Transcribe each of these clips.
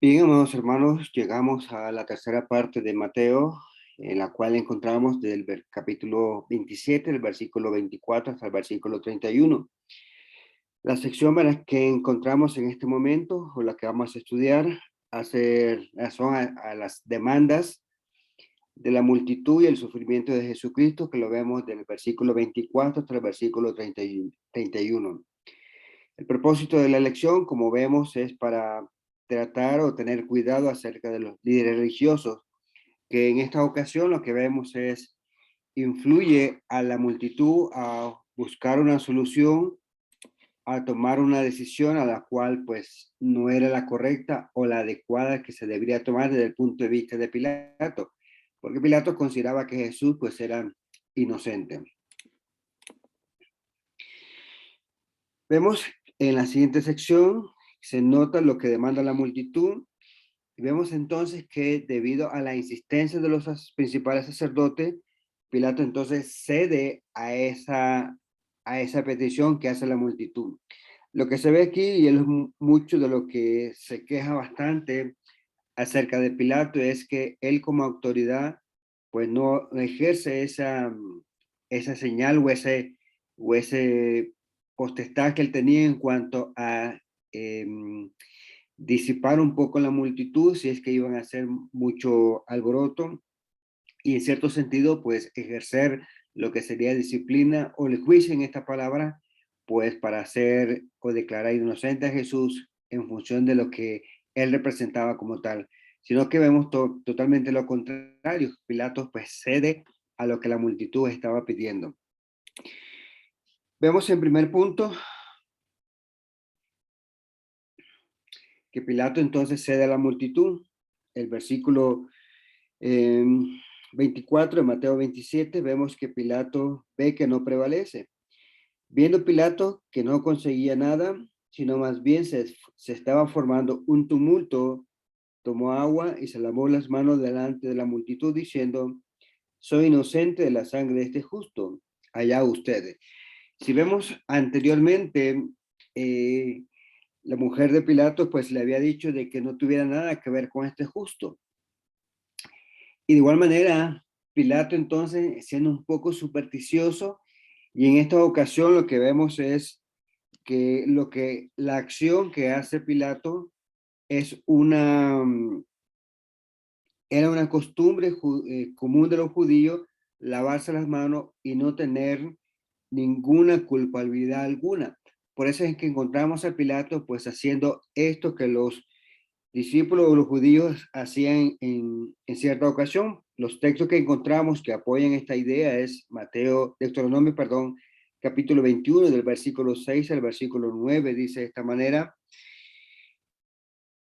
Bien, amados hermanos, llegamos a la tercera parte de Mateo, en la cual encontramos del capítulo 27, el versículo 24 hasta el versículo 31. La sección en la que encontramos en este momento, o la que vamos a estudiar, hace razón a las demandas de la multitud y el sufrimiento de Jesucristo, que lo vemos del versículo 24 hasta el versículo 31. El propósito de la lección, como vemos, es para tratar o tener cuidado acerca de los líderes religiosos, que en esta ocasión lo que vemos es influye a la multitud a buscar una solución, a tomar una decisión a la cual pues no era la correcta o la adecuada que se debería tomar desde el punto de vista de Pilato, porque Pilato consideraba que Jesús pues era inocente. Vemos en la siguiente sección, se nota lo que demanda la multitud. Y vemos entonces que debido a la insistencia de los principales sacerdotes, Pilato entonces cede a esa petición que hace la multitud. Lo que se ve aquí, y es mucho de lo que se queja bastante acerca de Pilato, es que él como autoridad, pues no ejerce esa señal o ese potestad que él tenía en cuanto a disipar un poco la multitud si es que iban a hacer mucho alboroto y en cierto sentido pues ejercer lo que sería disciplina o el juicio en esta palabra pues para hacer o declarar inocente a Jesús en función de lo que él representaba como tal, sino que vemos totalmente lo contrario. Pilatos pues cede a lo que la multitud estaba pidiendo. Vemos en primer punto que Pilato entonces cede a la multitud. El versículo 24 de Mateo 27 vemos que Pilato ve que no prevalece. Viendo Pilato que no conseguía nada, sino más bien se estaba formando un tumulto, tomó agua y se lavó las manos delante de la multitud diciendo, soy inocente de la sangre de este justo, allá ustedes. Si vemos anteriormente, la mujer de Pilato pues le había dicho de que no tuviera nada que ver con este justo. Y de igual manera, Pilato entonces, siendo un poco supersticioso, y en esta ocasión lo que vemos es que la acción que hace Pilato es era una costumbre común de los judíos lavarse las manos y no tener ninguna culpabilidad alguna. Por eso es que encontramos a Pilato pues haciendo esto que los discípulos de los judíos hacían en cierta ocasión. Los textos que encontramos que apoyan esta idea es Deuteronomio, perdón, capítulo 21, del versículo 6 al versículo 9, dice de esta manera,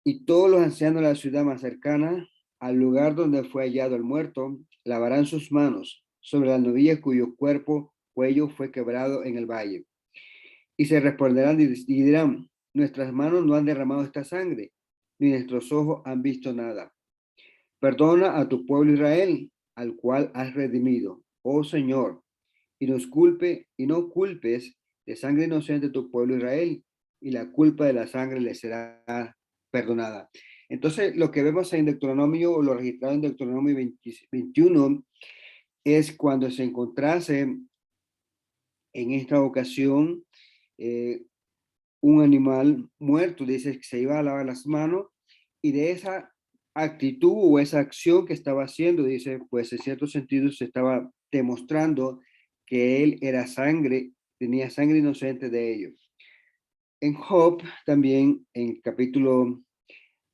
y todos los ancianos de la ciudad más cercana al lugar donde fue hallado el muerto, lavarán sus manos sobre la novilla cuyo cuello fue quebrado en el valle. Y se responderán y dirán, nuestras manos no han derramado esta sangre, ni nuestros ojos han visto nada. Perdona a tu pueblo Israel, al cual has redimido, oh Señor, y no culpes de sangre inocente a tu pueblo Israel, y la culpa de la sangre le será perdonada. Entonces, lo que vemos en Deuteronomio, o lo registrado en Deuteronomio 21, es cuando se encontrase en esta ocasión un animal muerto, dice que se iba a lavar las manos, y de esa actitud o esa acción que estaba haciendo, dice, pues en cierto sentido se estaba demostrando que él era tenía sangre inocente de ellos. En Job, también en capítulo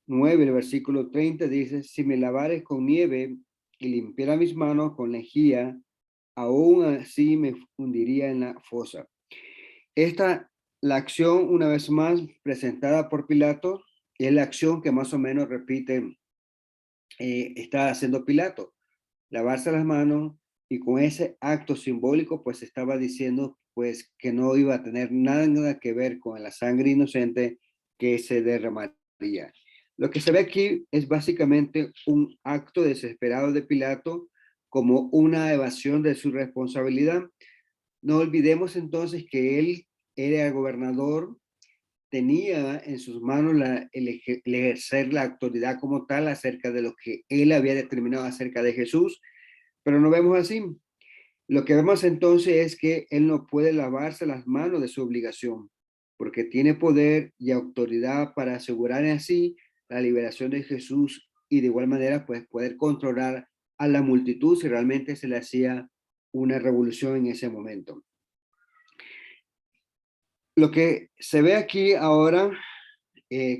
9, el versículo 30, dice, si me lavares con nieve y limpiara mis manos con lejía, aún así me hundiría en la fosa. La acción, una vez más, presentada por Pilato, es la acción que más o menos repite, está haciendo Pilato, lavarse las manos, y con ese acto simbólico, pues estaba diciendo, pues, que no iba a tener nada que ver con la sangre inocente que se derramaría. Lo que se ve aquí es básicamente un acto desesperado de Pilato como una evasión de su responsabilidad. No olvidemos entonces que él era gobernador tenía en sus manos el ejercer la autoridad como tal acerca de lo que él había determinado acerca de Jesús, pero no vemos así. Lo que vemos entonces es que él no puede lavarse las manos de su obligación, porque tiene poder y autoridad para asegurar así la liberación de Jesús y de igual manera pues poder controlar a la multitud si realmente se le hacía una revolución en ese momento. Lo que se ve aquí ahora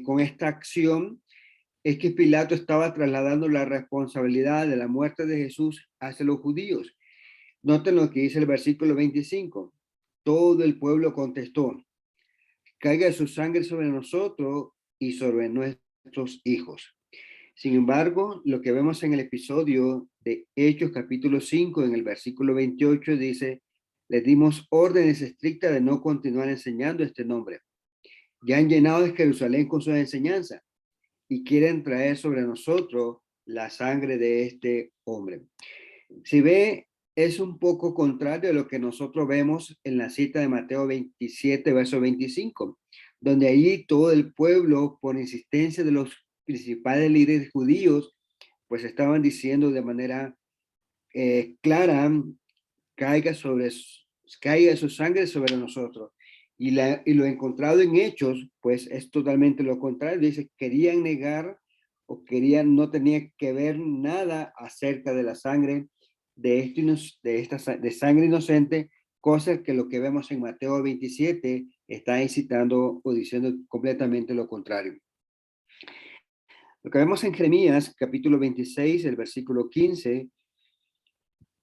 con esta acción es que Pilato estaba trasladando la responsabilidad de la muerte de Jesús hacia los judíos. Noten lo que dice el versículo 25. Todo el pueblo contestó: caiga su sangre sobre nosotros y sobre nuestros hijos. Sin embargo, lo que vemos en el episodio de Hechos capítulo 5, en el versículo 28, dice: les dimos órdenes estrictas de no continuar enseñando este nombre. Ya han llenado de Jerusalén con sus enseñanzas y quieren traer sobre nosotros la sangre de este hombre. Si ve, es un poco contrario a lo que nosotros vemos en la cita de Mateo 27, verso 25, donde allí todo el pueblo, por insistencia de los principales líderes judíos, pues estaban diciendo de manera clara: caiga su sangre sobre nosotros. Y lo encontrado en Hechos, pues es totalmente lo contrario. Dice, querían negar o querían, no tenía que ver nada acerca de la sangre de sangre inocente, cosa que lo que vemos en Mateo 27 está incitando o diciendo completamente lo contrario. Lo que vemos en Jeremías, capítulo 26, el versículo 15,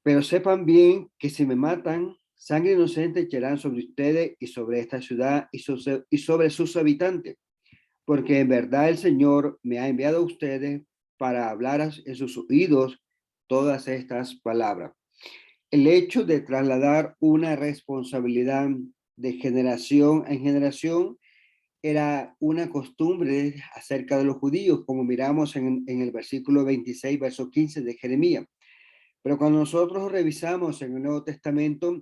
pero sepan bien que si me matan, sangre inocente echarán sobre ustedes y sobre esta ciudad y sobre sus habitantes, porque en verdad el Señor me ha enviado a ustedes para hablar en sus oídos todas estas palabras. El hecho de trasladar una responsabilidad de generación en generación era una costumbre acerca de los judíos, como miramos en el versículo 26, verso 15 de Jeremías. Pero cuando nosotros revisamos en el Nuevo Testamento,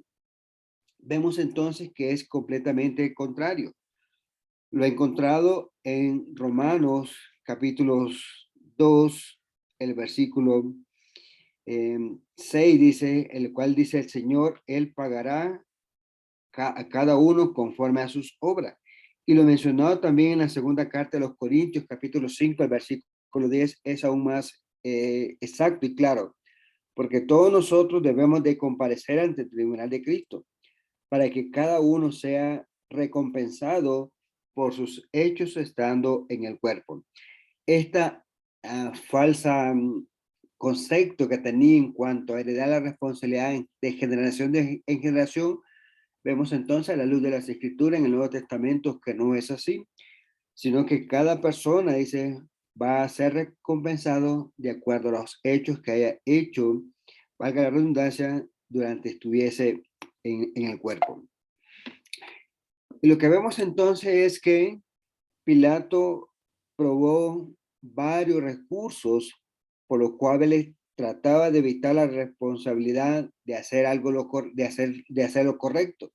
vemos entonces que es completamente contrario. Lo he encontrado en Romanos capítulos 2, el versículo 6 dice, el cual dice el Señor, Él pagará a cada uno conforme a sus obras. Y lo mencionado también en la segunda carta de los Corintios, capítulo 5, el versículo 10, es aún más exacto y claro, porque todos nosotros debemos de comparecer ante el tribunal de Cristo, para que cada uno sea recompensado por sus hechos estando en el cuerpo. Esta falsa concepto que tenía en cuanto a heredar la responsabilidad de generación en generación, vemos entonces a la luz de las Escrituras en el Nuevo Testamento que no es así, sino que cada persona, dice, va a ser recompensado de acuerdo a los hechos que haya hecho, valga la redundancia, durante estuviese en el cuerpo. Y lo que vemos entonces es que Pilato probó varios recursos por los cuales trataba de evitar la responsabilidad de hacer de hacer lo correcto.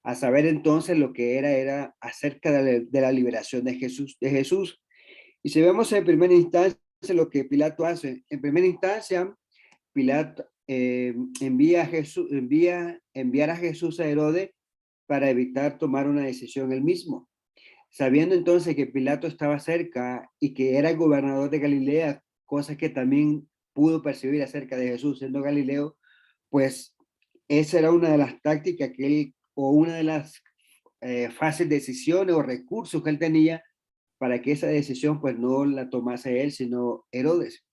A saber entonces lo que era acerca de la liberación de Jesús. Y si vemos en primera instancia lo que Pilato hace, en primera instancia, Pilato enviar a Jesús a Herodes para evitar tomar una decisión él mismo. Sabiendo entonces que Pilato estaba cerca y que era el gobernador de Galilea, cosa que también pudo percibir acerca de Jesús siendo Galileo, pues esa era una de las tácticas que él, o una de las fáciles decisiones o recursos que él tenía para que esa decisión pues no la tomase él, sino Herodes.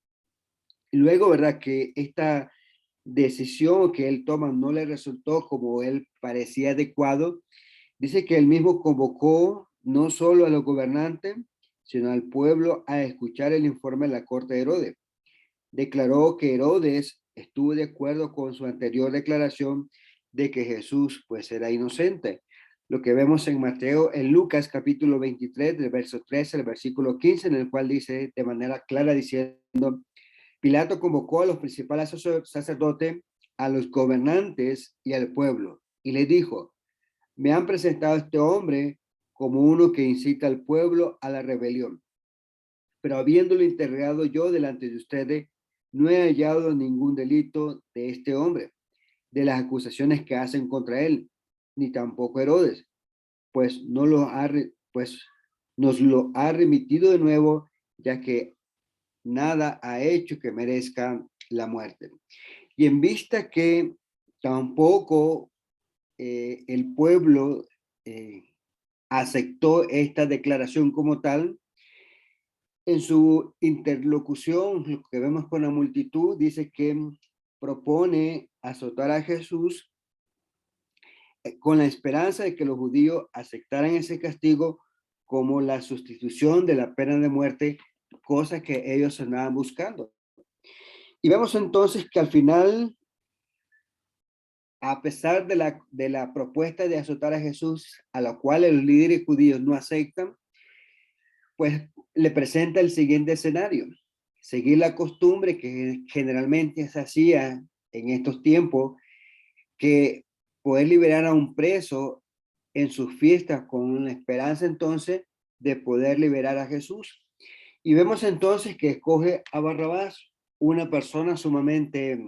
Y luego, ¿verdad? Que esta decisión que él toma no le resultó como él parecía adecuado, dice que él mismo convocó no solo a los gobernantes, sino al pueblo a escuchar el informe de la corte de Herodes. Declaró que Herodes estuvo de acuerdo con su anterior declaración de que Jesús pues era inocente. Lo que vemos en Lucas capítulo 23, del verso 13 al versículo 15, en el cual dice de manera clara diciendo: Pilato convocó a los principales sacerdotes, a los gobernantes y al pueblo, y les dijo: me han presentado este hombre como uno que incita al pueblo a la rebelión. Pero habiéndolo interrogado yo delante de ustedes, no he hallado ningún delito de este hombre, de las acusaciones que hacen contra él, ni tampoco Herodes, pues nos lo ha remitido de nuevo, ya que nada ha hecho que merezca la muerte. Y en vista que tampoco el pueblo aceptó esta declaración como tal, en su interlocución, lo que vemos con la multitud, dice que propone azotar a Jesús con la esperanza de que los judíos aceptaran ese castigo como la sustitución de la pena de muerte, cosa que ellos andaban buscando. Y vemos entonces que al final, a pesar de la propuesta de azotar a Jesús, a la cual los líderes judíos no aceptan, pues le presenta el siguiente escenario: seguir la costumbre que generalmente se hacía en estos tiempos, que poder liberar a un preso en sus fiestas con la esperanza entonces de poder liberar a Jesús. Y vemos entonces que escoge a Barrabás, una persona sumamente,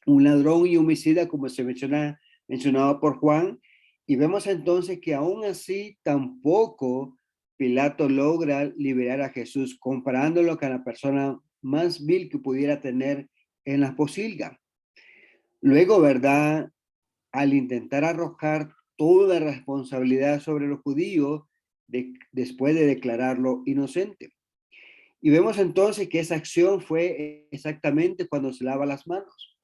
un ladrón y homicida, como se mencionado por Juan, y vemos entonces que aún así tampoco Pilato logra liberar a Jesús, comparándolo con la persona más vil que pudiera tener en la posilga. Luego, ¿verdad? Al intentar arrojar toda responsabilidad sobre los judíos, después de declararlo inocente. Y vemos entonces que esa acción fue exactamente cuando se lava las manos.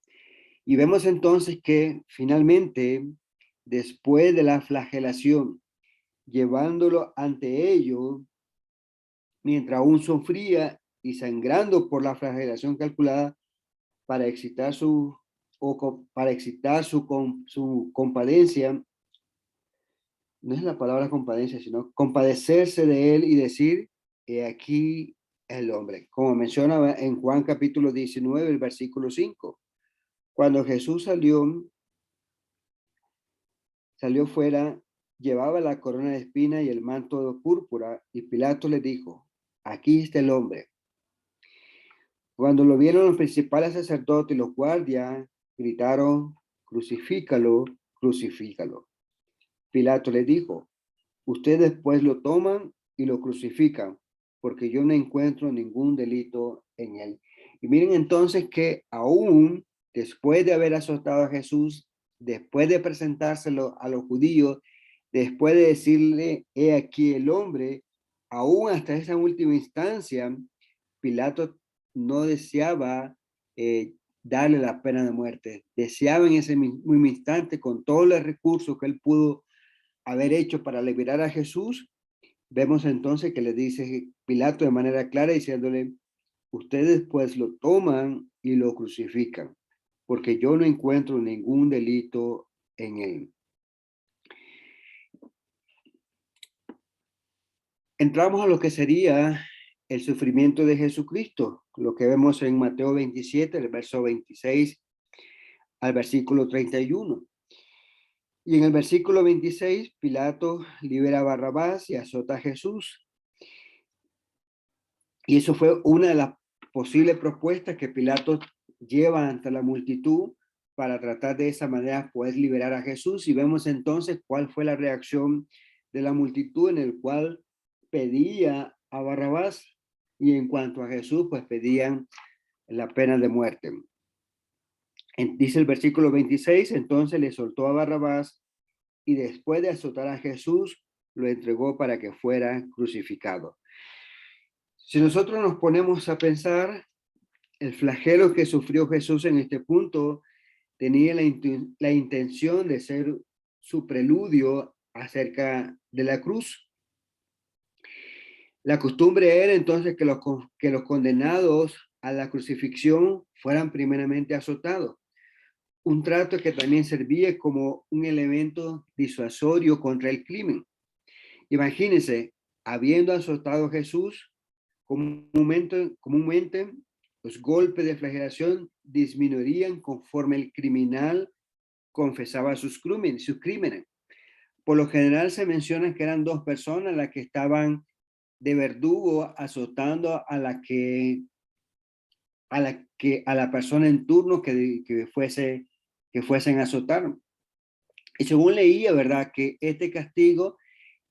Y vemos entonces que finalmente, después de la flagelación, llevándolo ante ellos, mientras aún sufría y sangrando por la flagelación calculada, para excitar su compadencia, no es la palabra compadencia, sino compadecerse de él y decir, he aquí el hombre. Como menciona en Juan capítulo 19, el versículo 5. Cuando Jesús salió fuera, llevaba la corona de espina y el manto de púrpura, y Pilato le dijo, aquí está el hombre. Cuando lo vieron los principales sacerdotes y los guardias, gritaron, crucifícalo, crucifícalo. Pilato le dijo, ustedes pues lo toman y lo crucifican, porque yo no encuentro ningún delito en él. Y miren entonces que aún después de haber azotado a Jesús, después de presentárselo a los judíos, después de decirle, he aquí el hombre, aún hasta esa última instancia, Pilato no deseaba darle la pena de muerte. Deseaba en ese mismo instante, con todos los recursos que él pudo haber hecho para liberar a Jesús, vemos entonces que le dice Pilato de manera clara diciéndole, ustedes pues lo toman y lo crucifican, porque yo no encuentro ningún delito en él. Entramos a lo que sería el sufrimiento de Jesucristo, lo que vemos en Mateo 27, el verso 26 al versículo 31. Y en el versículo 26, Pilato libera a Barrabás y azota a Jesús. Y eso fue una de las posibles propuestas que Pilato lleva ante la multitud para tratar de esa manera poder liberar a Jesús. Y vemos entonces cuál fue la reacción de la multitud, en el cual pedía a Barrabás, y en cuanto a Jesús, pues pedían la pena de muerte. Dice el versículo 26, entonces le soltó a Barrabás y después de azotar a Jesús, lo entregó para que fuera crucificado. Si nosotros nos ponemos a pensar, el flagelo que sufrió Jesús en este punto tenía la intención de ser su preludio acerca de la cruz. La costumbre era entonces que los condenados a la crucifixión fueran primeramente azotados, un trato que también servía como un elemento disuasorio contra el crimen. Imagínense, habiendo azotado a Jesús, comúnmente los golpes de flagelación disminuirían conforme el criminal confesaba sus crímenes. Por lo general se menciona que eran dos personas las que estaban de verdugo azotando a la persona en turno que fuesen a azotar. Y según leía, ¿verdad? Que este castigo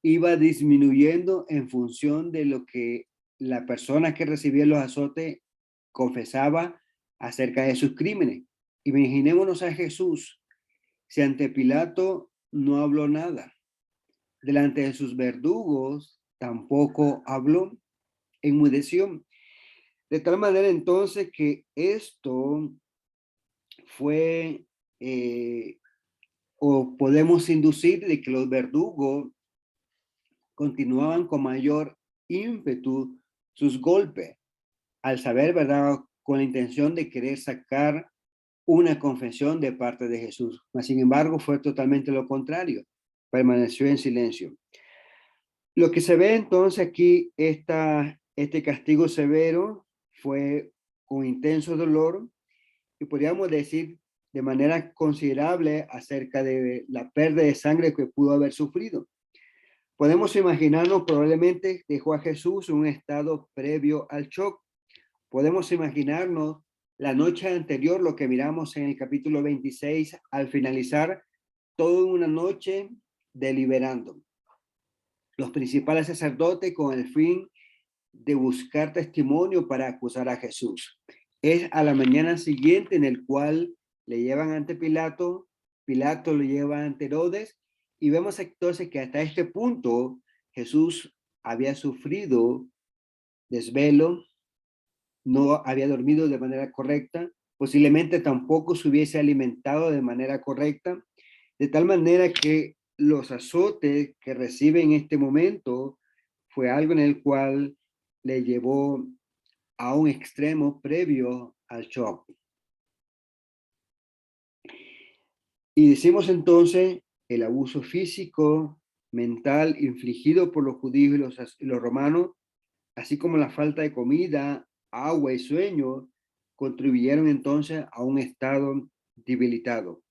iba disminuyendo en función de lo que la persona que recibía los azotes confesaba acerca de sus crímenes. Imaginémonos a Jesús, si ante Pilato no habló nada, delante de sus verdugos tampoco habló, enmudeció. De tal manera entonces que esto fue, o podemos inducir de que los verdugos continuaban con mayor ímpetu sus golpes, al saber, ¿verdad?, con la intención de querer sacar una confesión de parte de Jesús. Mas, sin embargo, fue totalmente lo contrario. Permaneció en silencio. Lo que se ve entonces aquí, este castigo severo fue con intenso dolor y podríamos decir de manera considerable acerca de la pérdida de sangre que pudo haber sufrido. Podemos imaginarnos, probablemente dejó a Jesús en un estado previo al shock. Podemos imaginarnos la noche anterior, lo que miramos en el capítulo 26, al finalizar toda una noche deliberando. Los principales sacerdotes con el fin de buscar testimonio para acusar a Jesús. Es a la mañana siguiente en el cual le llevan ante Pilato, Pilato lo lleva ante Herodes, y vemos entonces que hasta este punto Jesús había sufrido desvelo, no había dormido de manera correcta, posiblemente tampoco se hubiese alimentado de manera correcta, de tal manera que los azotes que recibe en este momento fue algo en el cual le llevó a un extremo previo al shock. Y decimos entonces el abuso físico, mental, infligido por los judíos y los romanos, así como la falta de comida, agua y sueño, contribuyeron entonces a un estado debilitado.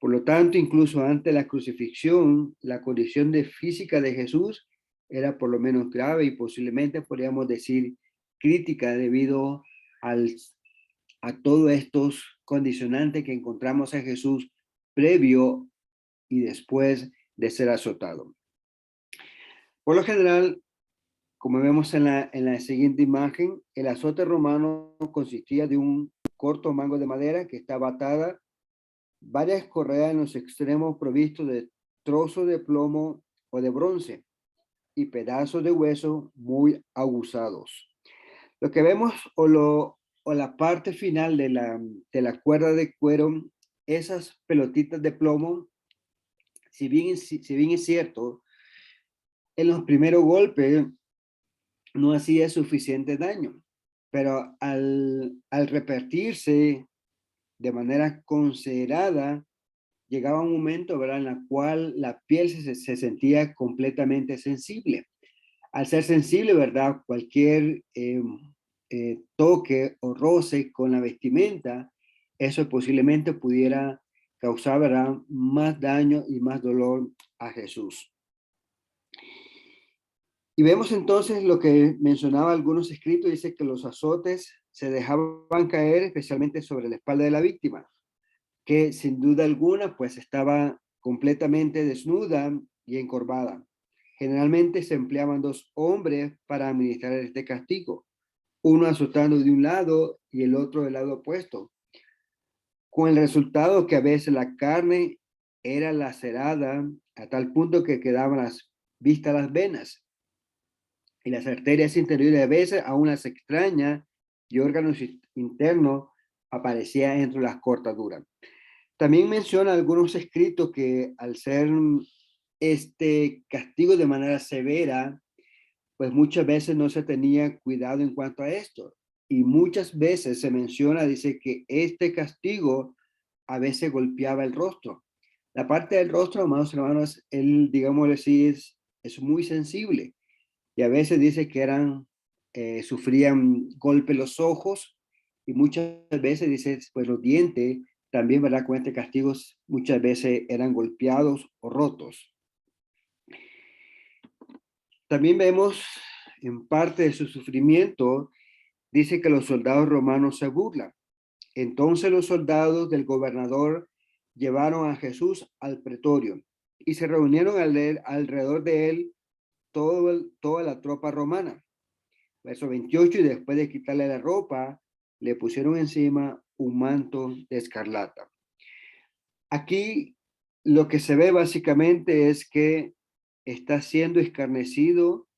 Por lo tanto, incluso antes de la crucifixión, la condición física de Jesús era por lo menos grave y posiblemente podríamos decir crítica debido a todos estos condicionantes que encontramos en Jesús previo y después de ser azotado. Por lo general, como vemos en la siguiente imagen, el azote romano consistía de un corto mango de madera que estaba atada, varias correas en los extremos provistos de trozos de plomo o de bronce y pedazos de hueso muy aguzados. Lo que vemos o la parte final de la cuerda de cuero, esas pelotitas de plomo, si bien es cierto, en los primeros golpes no hacía suficiente daño, pero al repetirse de manera considerada, llegaba un momento, ¿verdad?, en la cual la piel se sentía completamente sensible. Al ser sensible, ¿verdad?, cualquier toque o roce con la vestimenta, eso posiblemente pudiera causar, ¿verdad?, más daño y más dolor a Jesús. Y vemos entonces lo que mencionaba algunos escritos, dice que los azotes se dejaban caer especialmente sobre la espalda de la víctima, que sin duda alguna pues estaba completamente desnuda y encorvada. Generalmente se empleaban dos hombres para administrar este castigo, uno azotando de un lado y el otro del lado opuesto, con el resultado que a veces la carne era lacerada a tal punto que quedaban vistas las venas y las arterias interiores, a veces aún las extrañas y órganos internos aparecían entre las cortaduras. También menciona algunos escritos que al ser este castigo de manera severa, pues muchas veces no se tenía cuidado en cuanto a esto. Y muchas veces se menciona, dice que este castigo a veces golpeaba el rostro. La parte del rostro, amados hermanos, él, digamos así, es muy sensible. Y a veces dice que sufrían golpes los ojos y muchas veces dice, pues los dientes también, ¿verdad? Con este castigo muchas veces eran golpeados o rotos. También vemos en parte de su sufrimiento, dice que los soldados romanos se burlan. Entonces los soldados del gobernador llevaron a Jesús al pretorio y se reunieron alrededor de él toda la tropa romana. Verso 28, y después de quitarle la ropa, le pusieron encima un manto de escarlata. Aquí lo que se ve básicamente es que está siendo escarnecido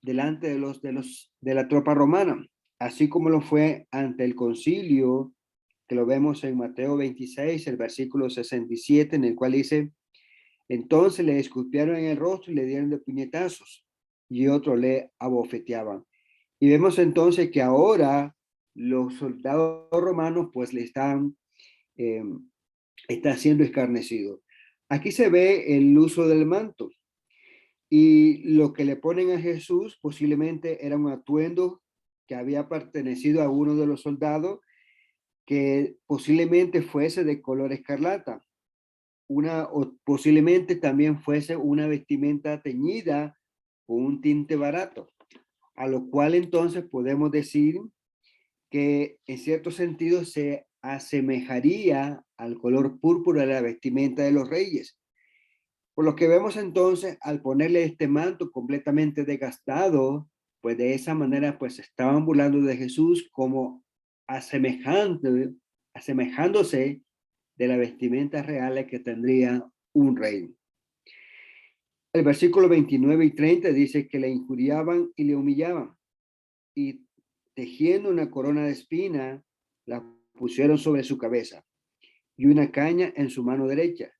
delante de la tropa romana, así como lo fue ante el concilio, que lo vemos en Mateo 26, el versículo 67, en el cual dice, entonces le escupieron en el rostro y le dieron de puñetazos, y otros le abofeteaban. Y vemos entonces que ahora los soldados romanos pues le eh, está siendo escarnecido. Aquí se ve el uso del manto. Y lo que le ponen a Jesús posiblemente era un atuendo que había pertenecido a uno de los soldados, que posiblemente fuese de color escarlata, o posiblemente también fuese una vestimenta teñida con un tinte barato, a lo cual entonces podemos decir que en cierto sentido se asemejaría al color púrpura de la vestimenta de los reyes. Por lo que vemos entonces, al ponerle este manto completamente desgastado, pues de esa manera pues estaban burlando de Jesús como asemejándose de la vestimenta real que tendría un rey. El versículo 29 y 30 dice que le injuriaban y le humillaban, y tejiendo una corona de espina, la pusieron sobre su cabeza y una caña en su mano derecha.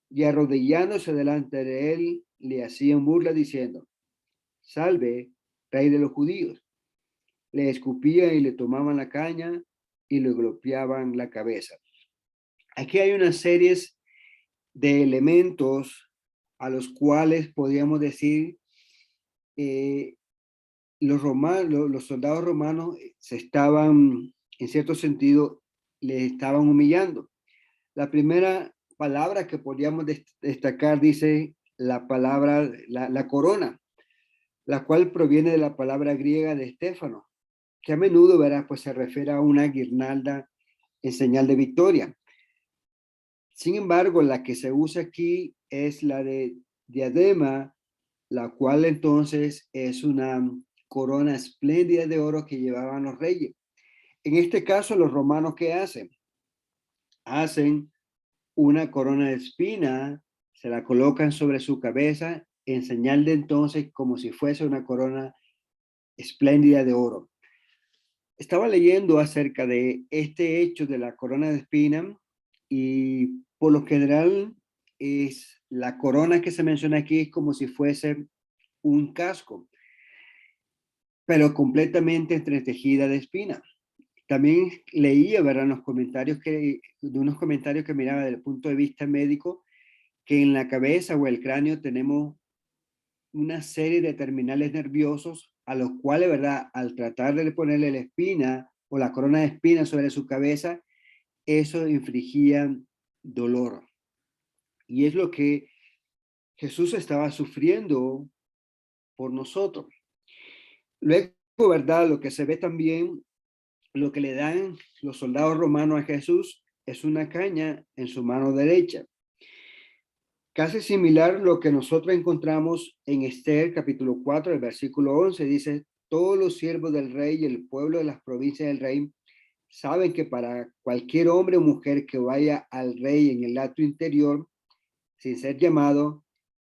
Y arrodillándose delante de él, le hacían burla diciendo, salve, rey de los judíos. Le escupían y le tomaban la caña y le golpeaban la cabeza. Aquí hay una serie de elementos a los cuales podríamos decir eh, los soldados romanos se estaban, en cierto sentido, le estaban humillando. La primera palabra que podríamos destacar dice la palabra, la corona, la cual proviene de la palabra griega de Estéfano, que a menudo, verás, pues se refiere a una guirnalda en señal de victoria. Sin embargo, la que se usa aquí es la de diadema, la cual entonces es una corona espléndida de oro que llevaban los reyes. En este caso, los romanos, ¿qué hacen? Hacen una corona de espina, se la colocan sobre su cabeza en señal de entonces como si fuese una corona espléndida de oro. Estaba leyendo acerca de este hecho de la corona de espina y por lo general es la corona que se menciona aquí es como si fuese un casco, pero completamente entretejida de espina. También leía, ¿verdad?, de unos comentarios que miraba desde el punto de vista médico, que en la cabeza o el cráneo tenemos una serie de terminales nerviosos a los cuales, ¿verdad?, al tratar de ponerle la espina o la corona de espinas sobre su cabeza, eso infligía dolor. Y es lo que Jesús estaba sufriendo por nosotros. Luego, ¿verdad?, lo que se ve también, lo que le dan los soldados romanos a Jesús es una caña en su mano derecha. Casi similar lo que nosotros encontramos en Esther capítulo 4, el versículo 11, dice, todos los siervos del rey y el pueblo de las provincias del rey saben que para cualquier hombre o mujer que vaya al rey en el acto interior, sin ser llamado,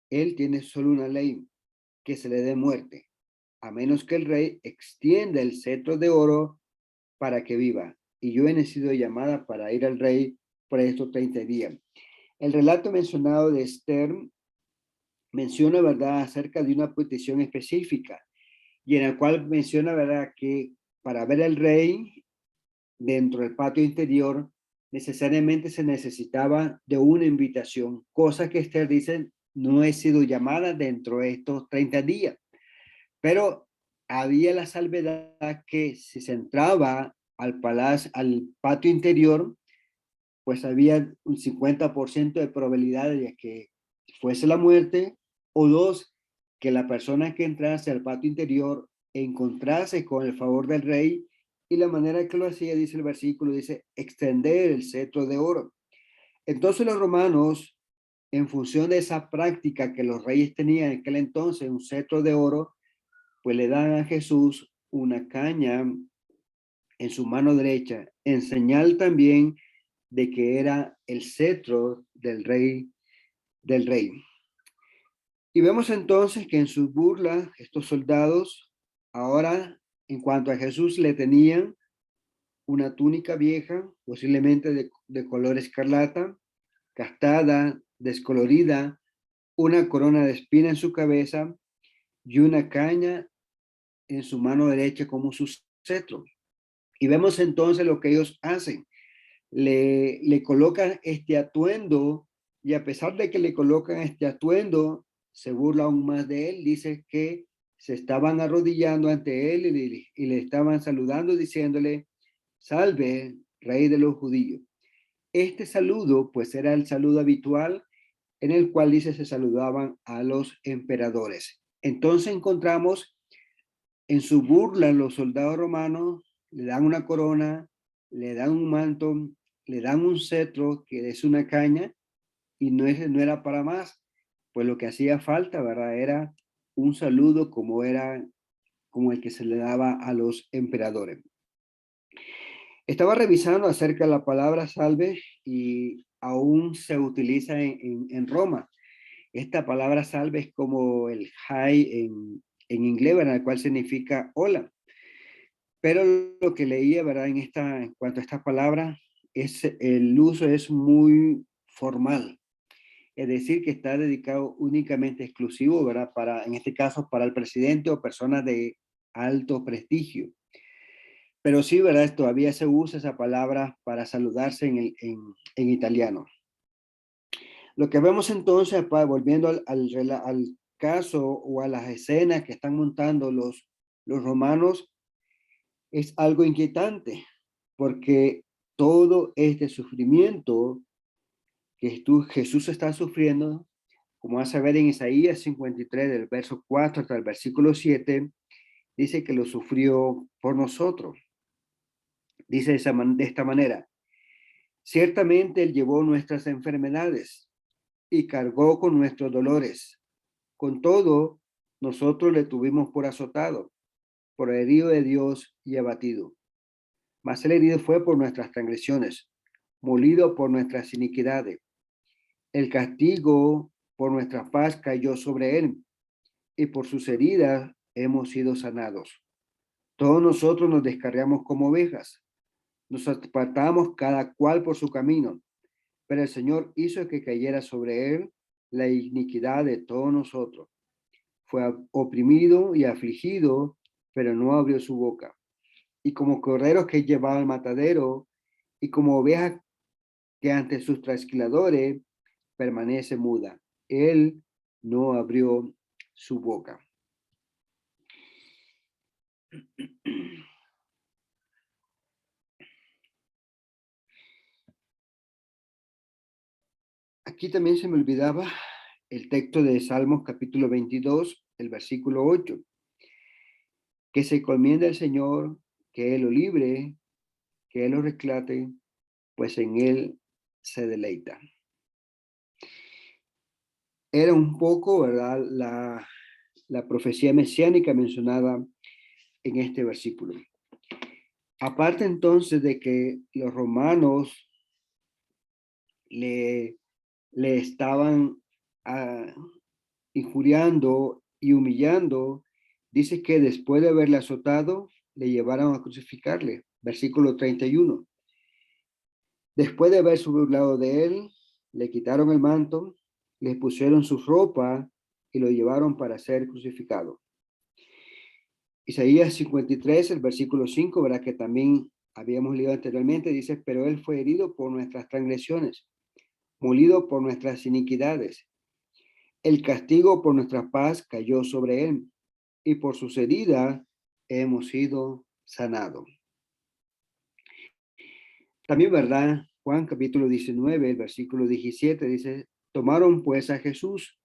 él tiene solo una ley, que se le dé muerte, a menos que el rey extienda el cetro de oro para que viva. Y yo he sido llamada para ir al rey por estos 30 días. El relato mencionado de Esther menciona, ¿verdad?, acerca de una petición específica y en el cual menciona, ¿verdad?, que para ver al rey dentro del patio interior necesariamente se necesitaba de una invitación, cosa que Esther dice no he sido llamada dentro de estos 30 días, pero había la salvedad que si se entraba al patio interior, pues había un 50% de probabilidad de que fuese la muerte, o dos, que la persona que entrase al patio interior encontrase con el favor del rey, y la manera que lo hacía, dice el versículo, dice, extender el cetro de oro. Entonces los romanos, en función de esa práctica que los reyes tenían en aquel entonces, un cetro de oro, pues le dan a Jesús una caña en su mano derecha, en señal también de que era el cetro del rey. Y vemos entonces que en sus burlas, estos soldados, ahora, en cuanto a Jesús, le tenían una túnica vieja, posiblemente de color escarlata, gastada, descolorida, una corona de espina en su cabeza y una caña en su mano derecha como su cetro. Y vemos entonces lo que ellos hacen. Le colocan este atuendo, y a pesar de que le colocan este atuendo, se burla aún más de él. Dice que se estaban arrodillando ante él y le estaban saludando diciéndole, salve, rey de los judíos. Este saludo pues era el saludo habitual en el cual dice se saludaban a los emperadores. Entonces encontramos en su burla los soldados romanos, le dan una corona, le dan un manto, le dan un cetro que es una caña, y no era para más, pues lo que hacía falta, ¿verdad? Era un saludo como el que se le daba a los emperadores. Estaba revisando acerca de la palabra salve y aún se utiliza en Roma. Esta palabra salve es como el hi en inglés, ¿verdad? El cual significa hola. Pero lo que leía, ¿verdad? En cuanto a esta palabra, el uso es muy formal. Es decir, que está dedicado únicamente exclusivo, ¿verdad? En este caso, para el presidente o personas de alto prestigio. Pero sí, ¿verdad? Todavía se usa esa palabra para saludarse en italiano. Lo que vemos entonces, volviendo al caso o a las escenas que están montando los romanos, es algo inquietante, porque todo este sufrimiento que Jesús está sufriendo, como vas a ver en Isaías 53, del verso 4 hasta el versículo 7, dice que lo sufrió por nosotros. Dice de esta manera, ciertamente Él llevó nuestras enfermedades y cargó con nuestros dolores. Con todo, nosotros le tuvimos por azotado, por herido de Dios y abatido. Mas el herido fue por nuestras transgresiones, molido por nuestras iniquidades. El castigo por nuestra paz cayó sobre él, y por sus heridas hemos sido sanados. Todos nosotros nos descarriamos como ovejas, nos apartamos cada cual por su camino, pero el Señor hizo que cayera sobre él la iniquidad de todos nosotros. Fue oprimido y afligido, pero no abrió su boca. Y como corderos que llevaba al matadero, y como ovejas que ante sus trasquiladores permanece muda. Él no abrió su boca. Aquí también se me olvidaba el texto de Salmos capítulo 22, el versículo 8, que se encomienda al Señor, que Él lo libre, que Él lo rescate, pues en Él se deleita. Era un poco, ¿verdad?, la profecía mesiánica mencionada en este versículo. Aparte entonces de que los romanos le estaban injuriando y humillando, dice que después de haberle azotado, le llevaron a crucificarle. Versículo 31. Después de haberse burlado de él, le quitaron el manto, le pusieron su ropa y lo llevaron para ser crucificado. Isaías 53, el versículo 5, ¿verdad? Que también habíamos leído anteriormente, dice, pero él fue herido por nuestras transgresiones, molido por nuestras iniquidades. El castigo por nuestra paz cayó sobre él, y por sus heridas hemos sido sanados. También, ¿verdad? Juan capítulo 19, el versículo 17 dice, tomaron pues a Jesús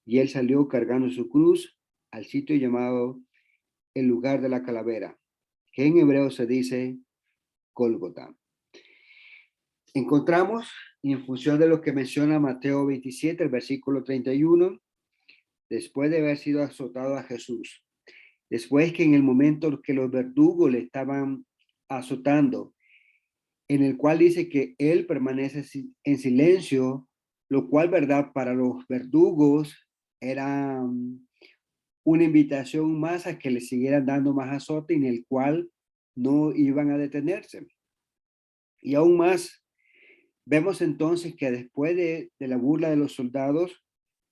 y él salió cargando su cruz al sitio llamado el lugar de la calavera, que en hebreo se dice Gólgota. Encontramos, en función de lo que menciona Mateo 27, el versículo 31, después de haber sido azotado a Jesús, después que en el momento que los verdugos le estaban azotando, en el cual dice que él permanece en silencio, lo cual, verdad, para los verdugos era una invitación más a que le siguieran dando más azote, en el cual no iban a detenerse. Y aún más, vemos entonces que después de la burla de los soldados,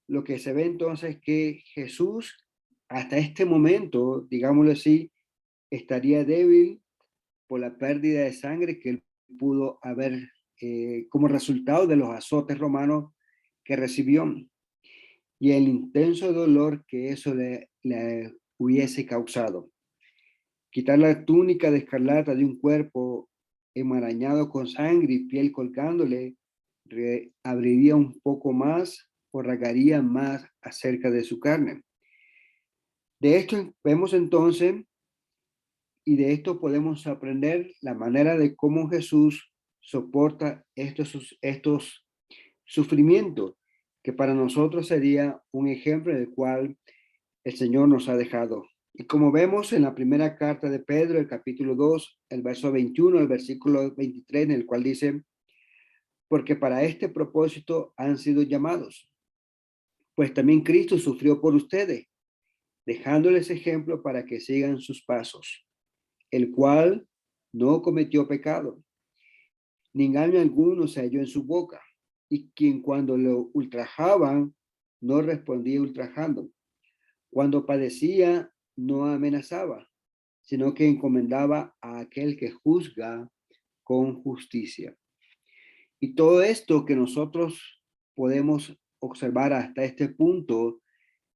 lo que se ve entonces es que Jesús, hasta este momento, digámoslo así, estaría débil por la pérdida de sangre que él pudo haber como resultado de los azotes romanos que recibió y el intenso dolor que eso le hubiese causado. Quitar la túnica de escarlata de un cuerpo enmarañado con sangre y piel colgándole, abriría un poco más o rasgaría más acerca de su carne. De esto vemos entonces, y de esto podemos aprender la manera de cómo Jesús soporta estos sufrimientos, que para nosotros sería un ejemplo del cual el Señor nos ha dejado. Y como vemos en la primera carta de Pedro, el capítulo 2, el verso 21, el versículo 23, en el cual dice, porque para este propósito han sido llamados, pues también Cristo sufrió por ustedes, dejándoles ejemplo para que sigan sus pasos, el cual no cometió pecado, ni engaño alguno se halló en su boca, y quien cuando lo ultrajaban, no respondía ultrajando. Cuando padecía, no amenazaba, sino que encomendaba a aquel que juzga con justicia. Y todo esto que nosotros podemos observar hasta este punto,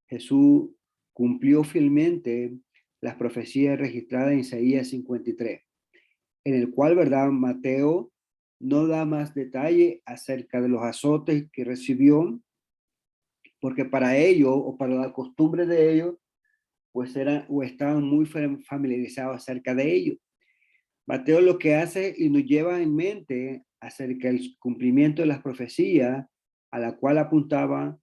Jesús cumplió fielmente las profecías registradas en Isaías 53, en el cual, ¿verdad? Mateo no da más detalle acerca de los azotes que recibió, porque para ello o para la costumbre de ellos, pues eran o estaban muy familiarizados acerca de ello. Mateo lo que hace y nos lleva en mente acerca del cumplimiento de las profecías a la cual apuntaba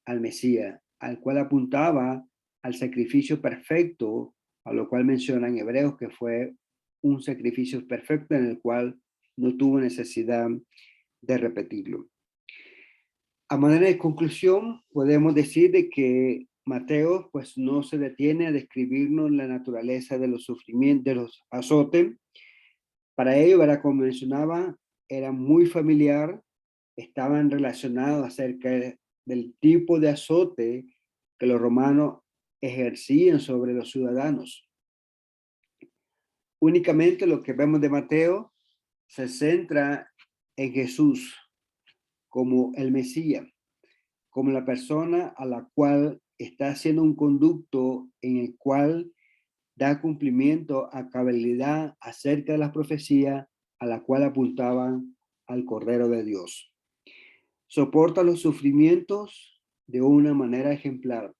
al Mesías, al cual apuntaba al sacrificio perfecto, a lo cual menciona en Hebreos que fue un sacrificio perfecto en el cual no tuvo necesidad de repetirlo. A manera de conclusión, podemos decir de que Mateo pues no se detiene a describirnos la naturaleza de los sufrimientos, de los azotes. Para ello, ¿verdad? Como mencionaba, era muy familiar, estaban relacionados acerca del tipo de azote que los romanos ejercían sobre los ciudadanos. Únicamente lo que vemos de Mateo se centra en Jesús como el Mesías, como la persona a la cual está haciendo un conducto en el cual da cumplimiento a cabalidad acerca de las profecías a la cual apuntaban al Cordero de Dios. Soporta los sufrimientos de una manera ejemplar.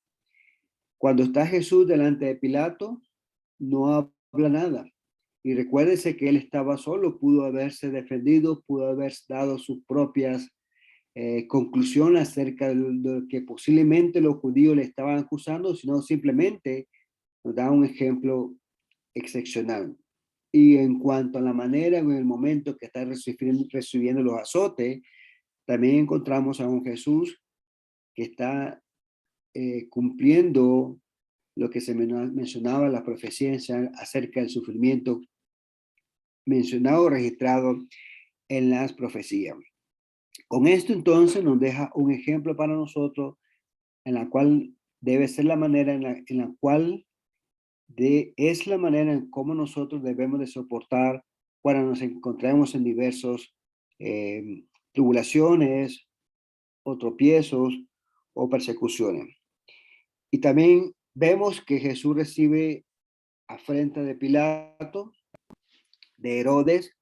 Cuando está Jesús delante de Pilato, no habla nada. Y recuérdese que él estaba solo, pudo haberse defendido, pudo haber dado sus propias conclusiones acerca de lo que posiblemente los judíos le estaban acusando, sino simplemente nos da un ejemplo excepcional. Y en cuanto a la manera, en el momento que está recibiendo los azotes, también encontramos a un Jesús que está cumpliendo lo que se mencionaba la profecía acerca del sufrimiento mencionado, registrado en las profecías. Con esto entonces nos deja un ejemplo para nosotros en la cual debe ser la manera en la cual es la manera en cómo nosotros debemos de soportar cuando nos encontramos en diversos tribulaciones o tropiezos o persecuciones. Y también vemos que Jesús recibe afrenta de Pilato, de Herodes,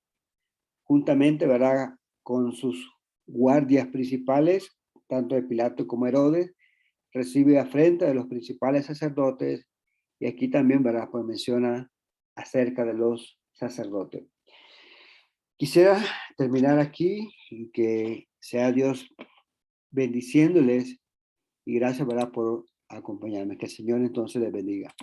juntamente, ¿verdad?, con sus guardias principales, tanto de Pilato como Herodes, recibe afrenta de los principales sacerdotes, y aquí también, ¿verdad? Pues menciona acerca de los sacerdotes. Quisiera terminar aquí y que sea Dios bendiciéndoles y gracias, ¿verdad? Por acompañarme. Que el Señor entonces les bendiga.